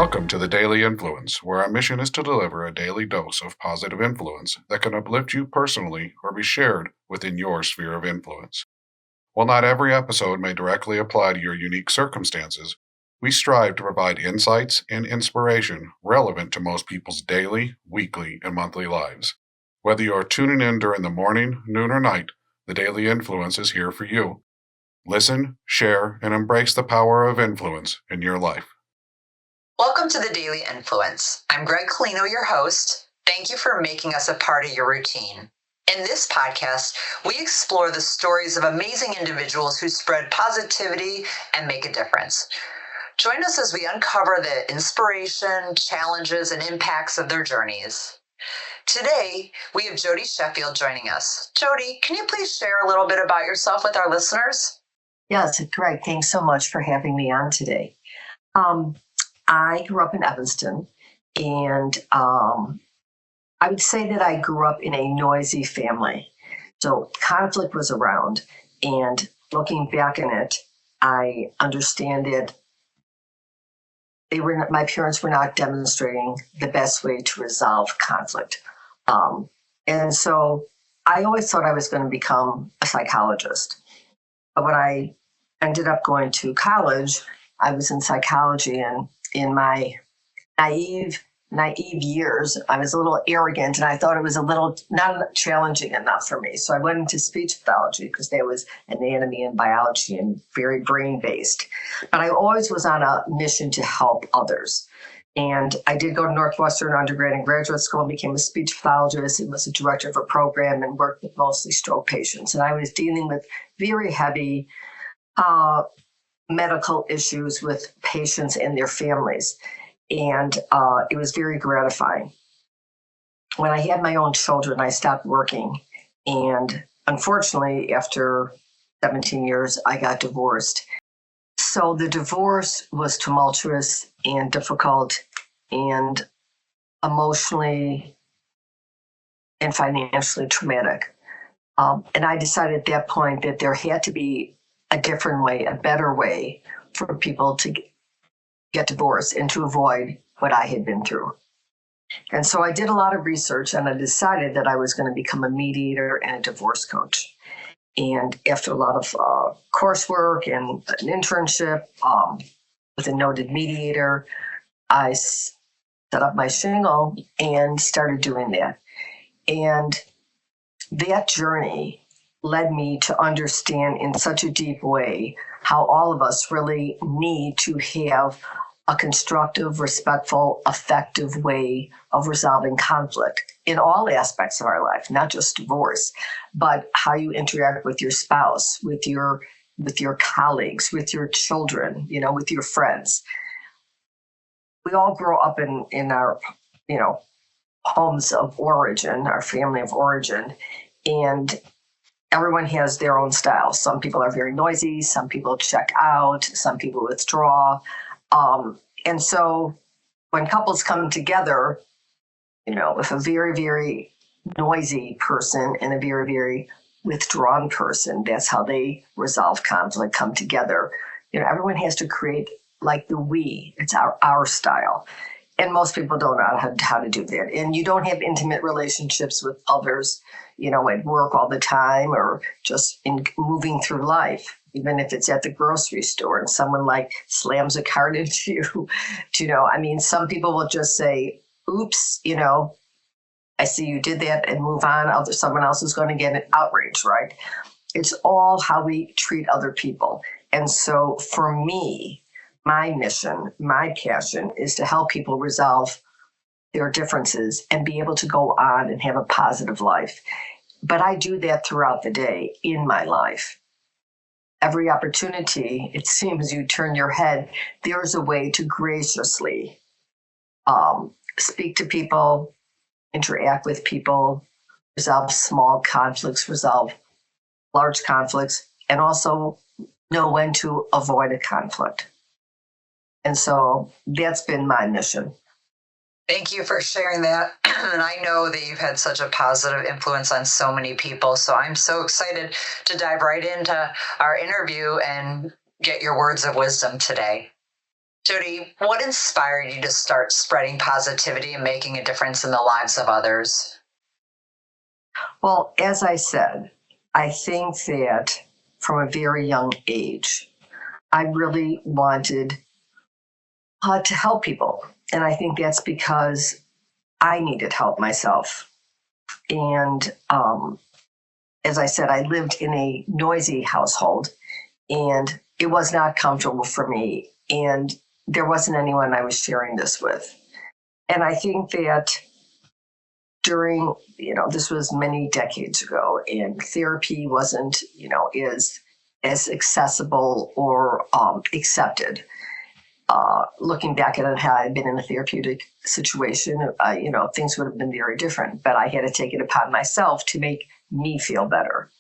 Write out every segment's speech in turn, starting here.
Welcome to the Daily Influence, where our mission is to deliver a daily dose of positive influence that can uplift you personally or be shared within your sphere of influence. While not every episode may directly apply to your unique circumstances, we strive to provide insights and inspiration relevant to most people's daily, weekly, and monthly lives. Whether you are tuning in during the morning, noon, or night, the Daily Influence is here for you. Listen, share, and embrace the power of influence in your life. Welcome to the Daily Influence. I'm Gregg Koleno, your host. Thank you for making us a part of your routine. In this podcast, we explore the stories of amazing individuals who spread positivity and make a difference. Join us as we uncover the inspiration, challenges, and impacts of their journeys. Today, we have Jodi Sheffield joining us. Jodi, can you please share a little bit about yourself with our listeners? Yes, Greg, thanks so much for having me on today. I grew up in Evanston, and I would say that I grew up in a noisy family. So conflict was around, and looking back on it, I understand that my parents were not demonstrating the best way to resolve conflict. And so I always thought I was going to become a psychologist. But when I ended up going to college, I was in psychology, and in my naive years, I was a little arrogant, and I thought it was a little not challenging enough for me. So I went into speech pathology because there was anatomy and biology and very brain-based. But I always was on a mission to help others. And I did go to Northwestern undergrad and graduate school and became a speech pathologist and was a director of a program and worked with mostly stroke patients. And I was dealing with very heavy medical issues with patients and their families. And it was very gratifying. When I had my own children, I stopped working. And unfortunately, after 17 years, I got divorced. So the divorce was tumultuous and difficult and emotionally and financially traumatic. And I decided at that point that there had to be a different way, a better way for people to get divorced and to avoid what I had been through. And so I did a lot of research, and I decided that I was going to become a mediator and a divorce coach. And after a lot of coursework and an internship with a noted mediator, I set up my shingle and started doing that. And that journey led me to understand in such a deep way how all of us really need to have a constructive, respectful, effective way of resolving conflict in all aspects of our life, not just divorce, but how you interact with your spouse, with your colleagues, with your children, with your friends. We all grow up in our, homes of origin, our family of origin, and everyone has their own style. Some people are very noisy. Some people check out. Some people withdraw. And so when couples come together, with a very, very noisy person and a very, very withdrawn person, that's how they resolve conflict, come together. Everyone has to create like the we. It's our style. And most people don't know how to do that. And you don't have intimate relationships with others, at work all the time or just in moving through life, even if it's at the grocery store and someone slams a card into you. Some people will just say, oops, I see you did that and move on. Someone else is going to get an outrage, right? It's all how we treat other people. And so for me, my mission, my passion is to help people resolve their differences and be able to go on and have a positive life. But I do that throughout the day in my life. Every opportunity, it seems you turn your head, there's a way to graciously speak to people, interact with people, resolve small conflicts, resolve large conflicts, and also know when to avoid a conflict. And so that's been my mission. Thank you for sharing that. And I know that you've had such a positive influence on so many people. So I'm so excited to dive right into our interview and get your words of wisdom today. Jodi, what inspired you to start spreading positivity and making a difference in the lives of others? Well, as I said, I think that from a very young age, I really wanted to help people. And I think that's because I needed help myself. And as I said, I lived in a noisy household and it was not comfortable for me. And there wasn't anyone I was sharing this with. And I think that during, this was many decades ago, and therapy wasn't, as accessible or accepted. Looking back at it, had I been in a therapeutic situation, things would have been very different. But I had to take it upon myself to make me feel better.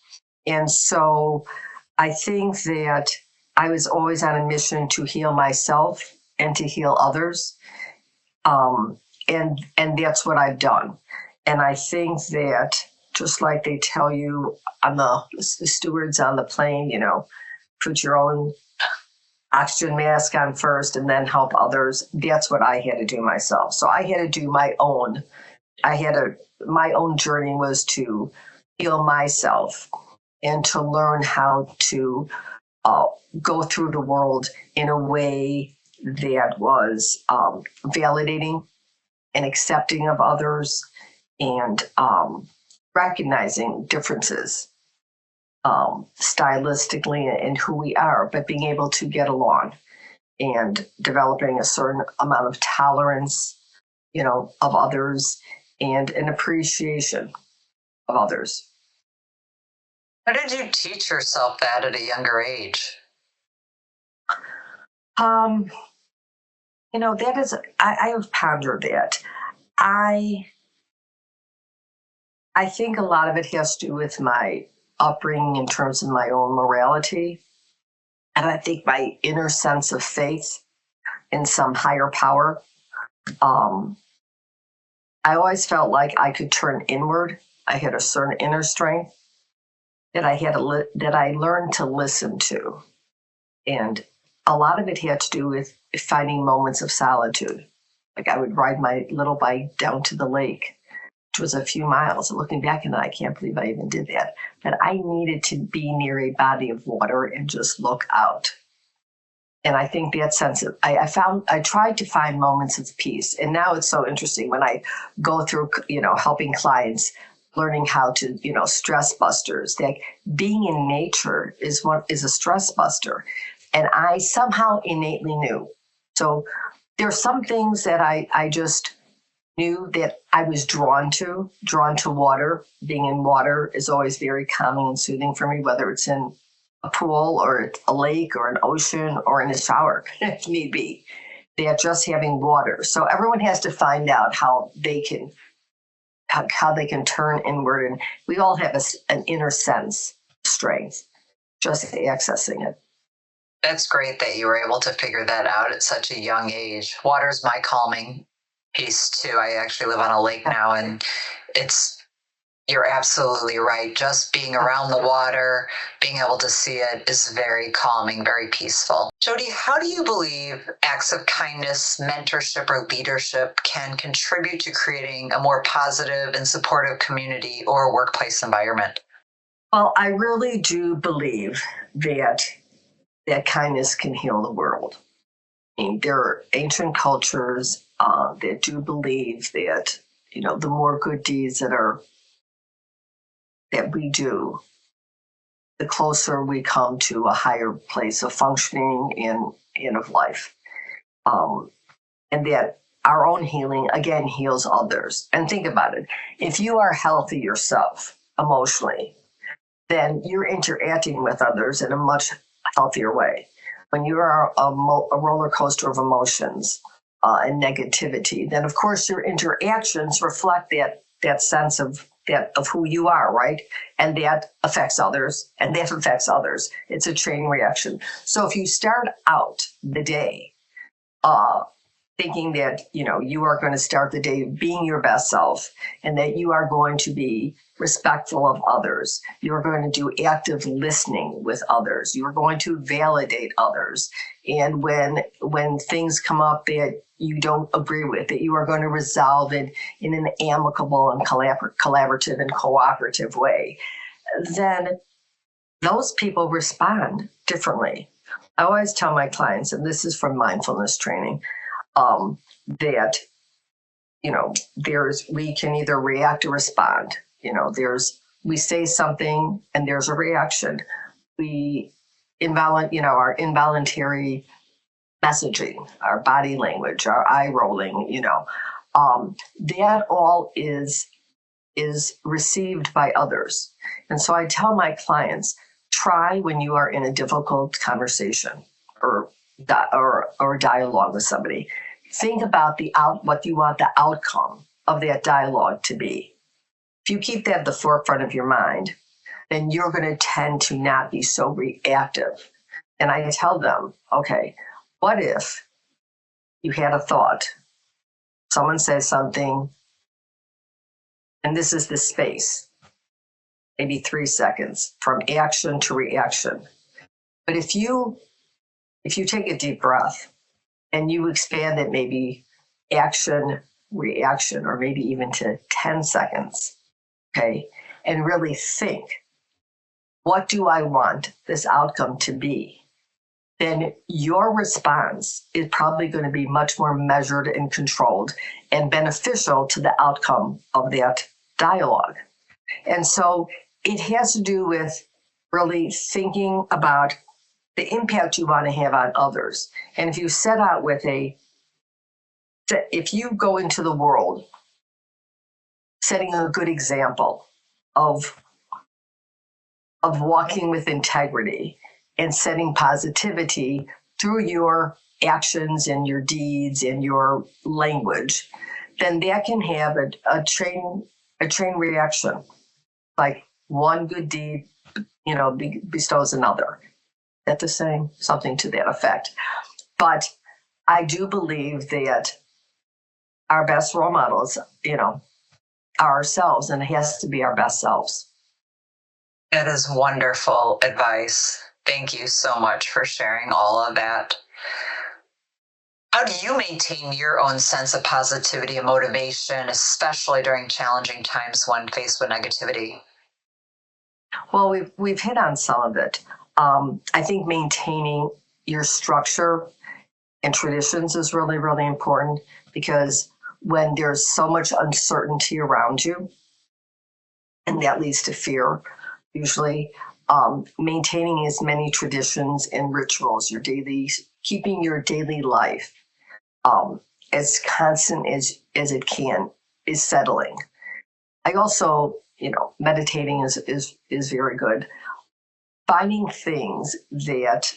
And so I think that I was always on a mission to heal myself and to heal others. And that's what I've done. And I think that just like they tell you on the stewards on the plane, put your own oxygen mask on first and then help others. That's what I had to do myself. So I had to do my own. My own journey was to heal myself and to learn how to go through the world in a way that was validating and accepting of others and recognizing differences stylistically in who we are, but being able to get along and developing a certain amount of tolerance, of others and an appreciation of others. How did you teach yourself that at a younger age? That is, I have pondered that. I think a lot of it has to do with my upbringing in terms of my own morality. And I think my inner sense of faith in some higher power. I always felt like I could turn inward. I had a certain inner strength that that I learned to listen to. And a lot of it had to do with finding moments of solitude. Like I would ride my little bike down to the lake, which was a few miles. And looking back on it, I can't believe I even did that. But I needed to be near a body of water and just look out. And I think that sense of, I tried to find moments of peace. And now it's so interesting when I go through, helping clients, learning how to, stress busters. Like being in nature is a stress buster. And I somehow innately knew. So there's some things that I just knew that I was drawn to water. Being in water is always very calming and soothing for me, whether it's in a pool or a lake or an ocean or in a shower, if need be. That just having water. So everyone has to find out how they can turn inward. And we all have an inner sense of strength, just accessing it. That's great that you were able to figure that out at such a young age. Water's my calming piece too. I actually live on a lake now, and you're absolutely right. Just being around the water, being able to see it is very calming, very peaceful. Jodi, how do you believe acts of kindness, mentorship, or leadership can contribute to creating a more positive and supportive community or workplace environment? Well, I really do believe that kindness can heal the world. I mean, there are ancient cultures that do believe that, the more good deeds that we do, the closer we come to a higher place of functioning and of life. And that our own healing, again, heals others. And think about it. If you are healthy yourself emotionally, then you're interacting with others in a much healthier way. When you are a roller coaster of emotions and negativity, then of course your interactions reflect that sense of who you are, right? And that affects others, and that affects others. It's a chain reaction. So if you start out the day thinking that, you are going to start the day being your best self and that you are going to be respectful of others. You're going to do active listening with others. You're going to validate others. And when things come up that you don't agree with, that you are going to resolve it in an amicable and collaborative and cooperative way, then those people respond differently. I always tell my clients, and this is from mindfulness training, that, we can either react or respond. We say something and there's a reaction. Our involuntary messaging, our body language, our eye rolling, that all is received by others. And so I tell my clients, try when you are in a difficult conversation or dialogue with somebody, think about what you want the outcome of that dialogue to be. If you keep that at the forefront of your mind, then you're going to tend to not be so reactive. And I tell them, okay, what if you had a thought? Someone says something, and this is the space, maybe 3 seconds from action to reaction. But if you take a deep breath and you expand it, maybe action, reaction, or maybe even to 10 seconds, okay, and really think, what do I want this outcome to be? Then your response is probably going to be much more measured and controlled and beneficial to the outcome of that dialogue. And so it has to do with really thinking about the impact you want to have on others. And if you set out with if you go into the world setting a good example of walking with integrity and setting positivity through your actions and your deeds and your language, then that can have a chain reaction. Like one good deed, bestows another. That the same, something to that effect. But I do believe that our best role models, are ourselves, and it has to be our best selves. That is wonderful advice. Thank you so much for sharing all of that. How do you maintain your own sense of positivity and motivation, especially during challenging times when faced with negativity? Well, we've hit on some of it. I think maintaining your structure and traditions is really, really important, because when there's so much uncertainty around you, and that leads to fear, usually, maintaining as many traditions and rituals, keeping your daily life as constant as it can, is settling. I also, meditating is very good. Finding things that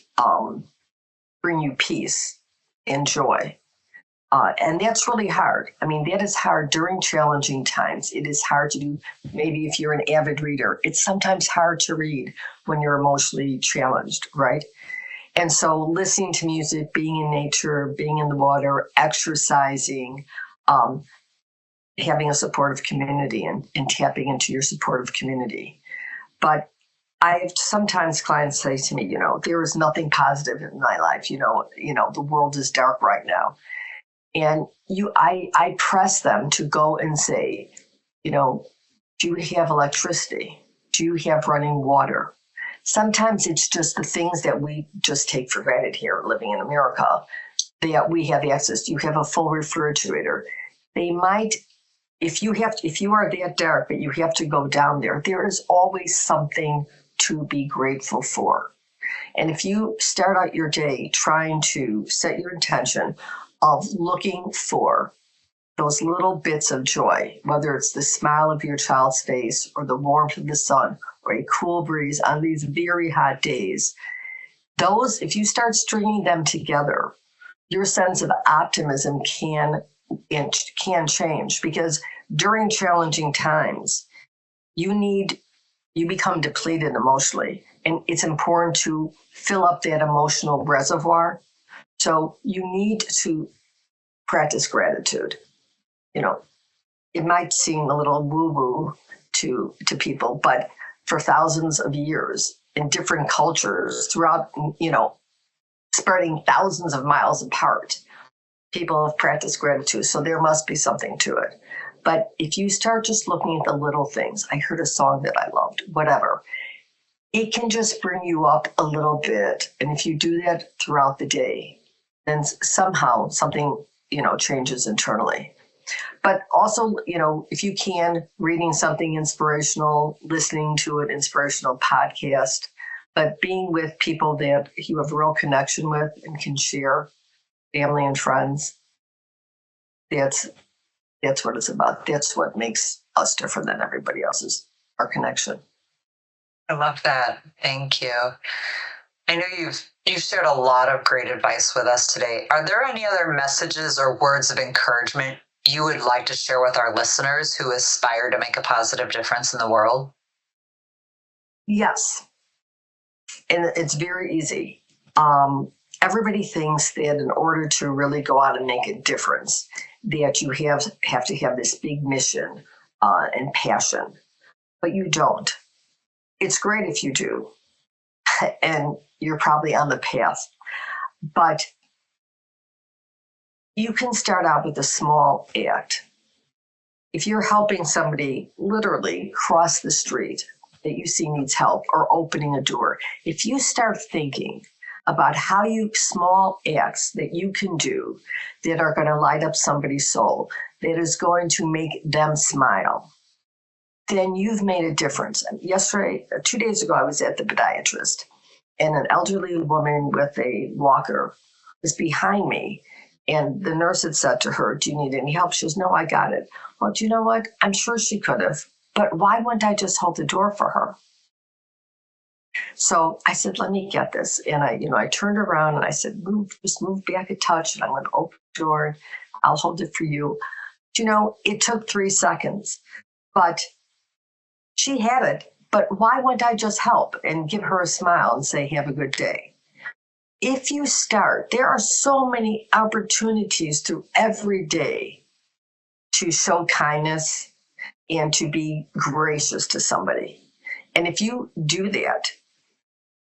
bring you peace and joy. And that's really hard. I mean, that is hard during challenging times. It is hard to do. Maybe if you're an avid reader, it's sometimes hard to read when you're emotionally challenged, right? And so listening to music, being in nature, being in the water, exercising, having a supportive community and tapping into your supportive community. But sometimes clients say to me, there is nothing positive in my life. The world is dark right now. And I press them to go and say, do you have electricity? Do you have running water? Sometimes it's just the things that we just take for granted here living in America that we have access. Do you have a full refrigerator? They might, if you are that dark, but you have to go down there is always something to be grateful for. And if you start out your day trying to set your intention of looking for those little bits of joy, whether it's the smile of your child's face or the warmth of the sun or a cool breeze on these very hot days, if you start stringing them together, your sense of optimism can change, because during challenging times, you become depleted emotionally, and it's important to fill up that emotional reservoir. So you need to practice gratitude. It might seem a little woo-woo to people, but for thousands of years in different cultures throughout, spreading thousands of miles apart, people have practiced gratitude. So there must be something to it. But if you start just looking at the little things, I heard a song that I loved, whatever, it can just bring you up a little bit. And if you do that throughout the day, then somehow something, changes internally. But also, if you can, reading something inspirational, listening to an inspirational podcast, but being with people that you have a real connection with and can share, family and friends, that's what it's about. That's what makes us different than everybody else's, our connection. I love that. Thank you. I know you've shared a lot of great advice with us today. Are there any other messages or words of encouragement you would like to share with our listeners who aspire to make a positive difference in the world? Yes. And it's very easy. Everybody thinks that in order to really go out and make a difference, that you have to have this big mission and passion, but you don't. It's great if you do, and you're probably on the path, but you can start out with a small act. If you're helping somebody literally cross the street that you see needs help or opening a door, if you start thinking about how small acts that you can do that are going to light up somebody's soul, that is going to make them smile, then you've made a difference. 2 days ago, I was at the podiatrist, and an elderly woman with a walker was behind me. And the nurse had said to her, "Do you need any help?" She goes, "No, I got it." Well, do you know what? I'm sure she could have, but why wouldn't I just hold the door for her? So I said, "Let me get this." And I turned around and I said, just move back a touch, and I'm going to open the door and I'll hold it for you. It took 3 seconds, but she had it. But why wouldn't I just help and give her a smile and say, "Have a good day"? If you start, there are so many opportunities through every day to show kindness and to be gracious to somebody. And if you do that,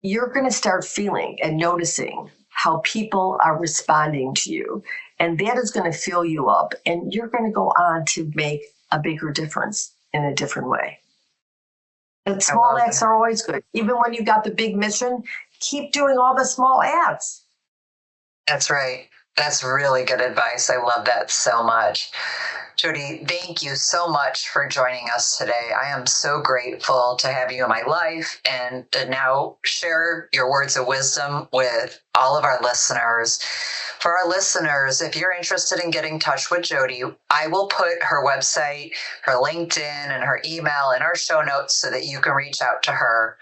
you're going to start feeling and noticing how people are responding to you. And that is going to fill you up. And you're going to go on to make a bigger difference in a different way. And small acts are always good. Even when you got the big mission, keep doing all the small acts. That's right. That's really good advice. I love that so much. Jodi, thank you so much for joining us today. I am so grateful to have you in my life and to now share your words of wisdom with all of our listeners. For our listeners, if you're interested in getting in touch with Jodi, I will put her website, her LinkedIn, and her email in our show notes so that you can reach out to her.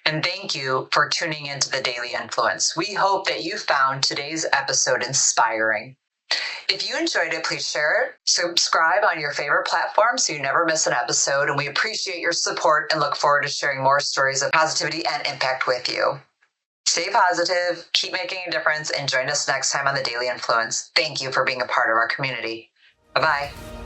And thank you for tuning into the Daily Influence. We hope that you found today's episode inspiring. If you enjoyed it, please share it. Subscribe on your favorite platform so you never miss an episode. And we appreciate your support and look forward to sharing more stories of positivity and impact with you. Stay positive, keep making a difference, and join us next time on the Daily Influence. Thank you for being a part of our community. Bye-bye.